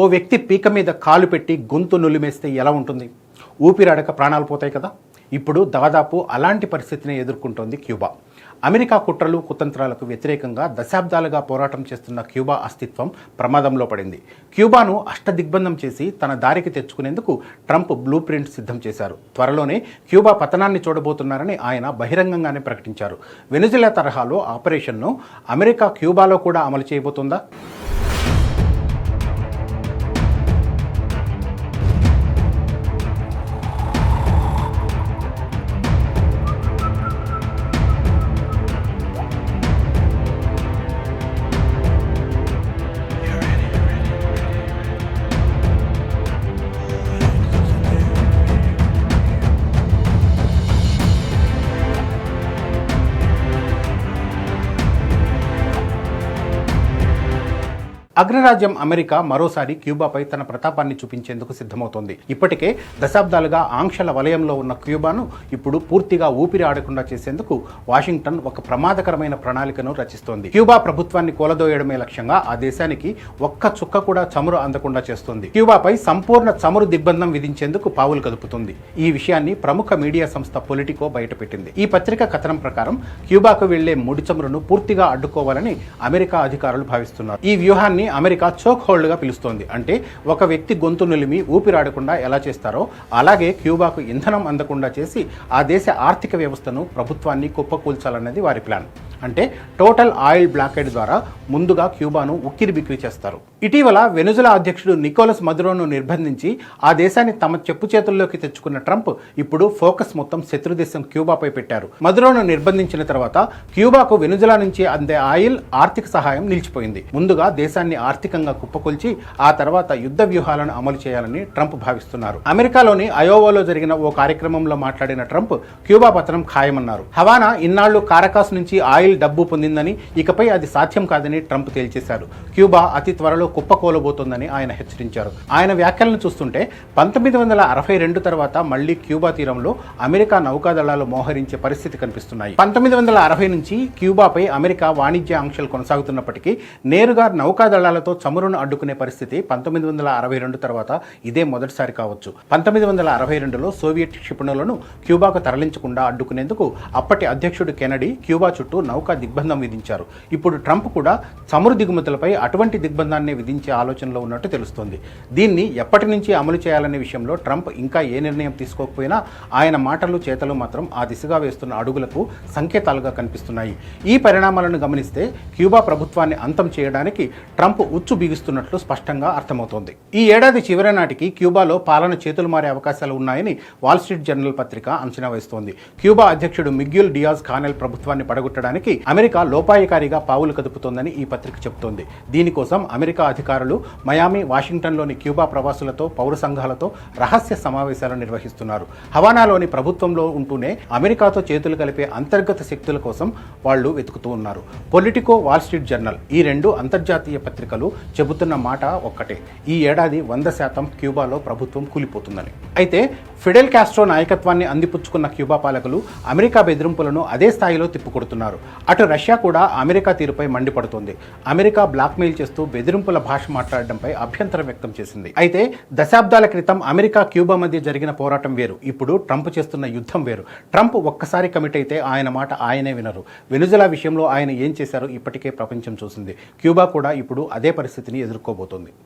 ఓ వ్యక్తి పీక మీద కాలు పెట్టి గొంతు నులిమేస్తే ఎలా ఉంటుంది? ఊపిరాడక ప్రాణాలు పోతాయి కదా. ఇప్పుడు దాదాపు అలాంటి పరిస్థితిని ఎదుర్కొంటోంది క్యూబా. అమెరికా కుట్రలు కుతంత్రాలకు వ్యతిరేకంగా దశాబ్దాలుగా పోరాటం చేస్తున్న క్యూబా అస్తిత్వం ప్రమాదంలో పడింది. క్యూబాను అష్టదిగ్బంధం చేసి తన దారికి తెచ్చుకునేందుకు ట్రంప్ బ్లూ ప్రింట్ సిద్ధం చేశారు. త్వరలోనే క్యూబా పతనాన్ని చూడబోతున్నారని ఆయన బహిరంగంగానే ప్రకటించారు. వెనుజులా తరహాలో ఆపరేషన్ను అమెరికా క్యూబాలో కూడా అమలు చేయబోతుందా? అగ్రరాజ్యం అమెరికా మరోసారి క్యూబాపై తన ప్రతాపాన్ని చూపించేందుకు సిద్ధమవుతోంది. ఇప్పటికే దశాబ్దాలుగా ఆంక్షల వలయంలో ఉన్న క్యూబాను ఇప్పుడు పూర్తిగా ఊపిరి ఆడకుండా చేసేందుకు వాషింగ్టన్ ఒక ప్రమాదకరమైన ప్రణాళికను రచిస్తోంది. క్యూబా ప్రభుత్వాన్ని కూలదోయడమే లక్ష్యంగా ఆ దేశానికి ఒక్క చుక్క కూడా చమురు అందకుండా చేస్తోంది. క్యూబాపై సంపూర్ణ చమురు దిగ్బంధం విధించేందుకు పావులు కదుపుతుంది. ఈ విషయాన్ని ప్రముఖ మీడియా సంస్థ పొలిటికో బయటపెట్టింది. ఈ పత్రిక కథనం ప్రకారం క్యూబాకు వెళ్లే ముడి చమురును పూర్తిగా అడ్డుకోవాలని అమెరికా అధికారులు భావిస్తున్నారు. ఈ వ్యూహాన్ని అమెరికా చోక్ హోల్డ్ గా పిలుస్తోంది. అంటే ఒక వ్యక్తి గొంతు నులిమి ఊపిరాడకుండా ఎలా చేస్తారో అలాగే క్యూబాకు ఇంధనం అందకుండా చేసి ఆ దేశ ఆర్థిక వ్యవస్థను ప్రభుత్వాన్ని కుప్పకూల్చాలన్నది వారి ప్లాన్. అంటే టోటల్ ఆయిల్ బ్లాకేడ్ ద్వారా ముందుగా క్యూబాను ఉక్కిరి బిక్కిరి చేస్తారు. ఇటీవల వెనుజులా అధ్యక్షుడు నికోలస్ మదురోను నిర్బంధించి ఆ దేశాన్ని తమ చెప్పు చేతుల్లోకి తెచ్చుకున్న ట్రంప్ ఇప్పుడు ఫోకస్ మొత్తం శత్రుదేశం క్యూబాపై పెట్టారు. మదురోను నిర్బంధించిన తర్వాత క్యూబాకు వెనుజులా నుంచి అందే ఆయిల్ ఆర్థిక సహాయం నిలిచిపోయింది. ముందుగా దేశాన్ని ఆర్థికంగా కుప్పకొల్చి ఆ తర్వాత యుద్ధ వ్యూహాలను అమలు చేయాలని ట్రంప్ భావిస్తున్నారు. అమెరికాలోని అయోవాలో జరిగిన ఓ కార్యక్రమంలో మాట్లాడిన ట్రంప్ క్యూబా పతనం ఖాయమన్నారు. హవానా ఇన్నాళ్లు కారకాస్ నుంచి ఆయిల్ డబ్బు పొందిందని, ఇకపై అది సాధ్యం కాదని ట్రంప్ తేల్చేశారు. క్యూబా అతి త్వరలో కుప్పకూలబోతోందని ఆయన హెచ్చరించారు. ఆయన వ్యాఖ్యలను చూస్తుంటే 1962 తర్వాత మళ్లీ క్యూబా తీరంలో అమెరికా నౌకాదళాలు మోహరించే పరిస్థితి కనిపిస్తున్నాయి. 1960 నుంచి క్యూబాపై అమెరికా వాణిజ్య ఆంక్షలు కొనసాగుతున్నప్పటికీ నేరుగా నౌకాదళాలతో చమురును అడ్డుకునే పరిస్థితి 1962 తర్వాత ఇదే మొదటిసారి కావచ్చు. 1962లో సోవియట్ క్షిపణులను క్యూబాకు తరలించకుండా అడ్డుకునేందుకు అప్పటి అధ్యక్షుడు కెనడీ క్యూబా చుట్టూ నౌకా దిగ్బంధం విధించారు. ఇప్పుడు ట్రంప్ కూడా చమురు దిగుమతులపై అటువంటి దిగ్బంధాన్ని విధించే ఆలోచనలో ఉన్నట్టు తెలుస్తోంది. దీన్ని ఎప్పటి నుంచి అమలు చేయాలనే విషయంలో ట్రంప్ ఇంకా ఏ నిర్ణయం తీసుకోకపోయినా ఆయన మాటలు చేతలు మాత్రం ఆ దిశగా వేస్తున్న అడుగులకు సంకేతాలుగా కనిపిస్తున్నాయి. ఈ పరిణామాలను గమనిస్తే క్యూబా ప్రభుత్వాన్ని అంతం చేయడానికి ట్రంప్ ఉచ్చు బిగిస్తున్నట్లు స్పష్టంగా అర్థమవుతోంది. ఈ ఏడాది చివరి నాటికి క్యూబాలో పాలన చేతులు మారే అవకాశాలు ఉన్నాయని వాల్ స్ట్రీట్ జర్నల్ పత్రిక అంచనా వేస్తోంది. క్యూబా అధ్యక్షుడు మిగ్యూల్ డియాజ్ కానెల్ ప్రభుత్వాన్ని పడగొట్టడానికి అమెరికా లోపాయకారిగా పావులు కదుపుతోందని ఈ పత్రిక చెబుతోంది. దీనికోసం అమెరికా అధికారులు మయామి, వాషింగ్టన్లోని క్యూబా ప్రవాసులతో, పౌర సంఘాలతో రహస్య సమావేశాలు నిర్వహిస్తున్నారు. హవానాలోని ప్రభుత్వంలో ఉంటూనే అమెరికాతో చేతులు కలిపే అంతర్గత శక్తుల కోసం వాళ్ళు వెతుకుతూ ఉన్నారు. పొలిటికో, వాల్ స్ట్రీట్ జర్నల్ ఈ రెండు అంతర్జాతీయ పత్రికలు చెబుతున్న మాట ఒక్కటే: ఈ ఏడాది 100% క్యూబాలో ప్రభుత్వం కూలిపోతుందని. అయితే ఫిడెల్ కాస్ట్రో నాయకత్వాన్ని అందిపుచ్చుకున్న క్యూబా పాలకులు అమెరికా బెదిరింపులను అదే స్థాయిలో తిప్పుకొడుతున్నారు. అటు రష్యా కూడా అమెరికా తీరుపై మండిపడుతోంది. అమెరికా బ్లాక్మెయిల్ చేస్తూ బెదిరింపుల భాష మాట్లాడడంపై అభ్యంతరం వ్యక్తం చేసింది. అయితే దశాబ్దాల క్రితం అమెరికా క్యూబా మధ్య జరిగిన పోరాటం వేరు, ఇప్పుడు ట్రంప్ చేస్తున్న యుద్ధం వేరు. ట్రంప్ ఒక్కసారి కమిట్ అయితే ఆయన మాట ఆయనే వినరు. వెనుజులా విషయంలో ఆయన ఏం చేశారో ఇప్పటికే ప్రపంచం చూసింది. క్యూబా కూడా ఇప్పుడు అదే పరిస్థితిని ఎదుర్కోబోతోంది.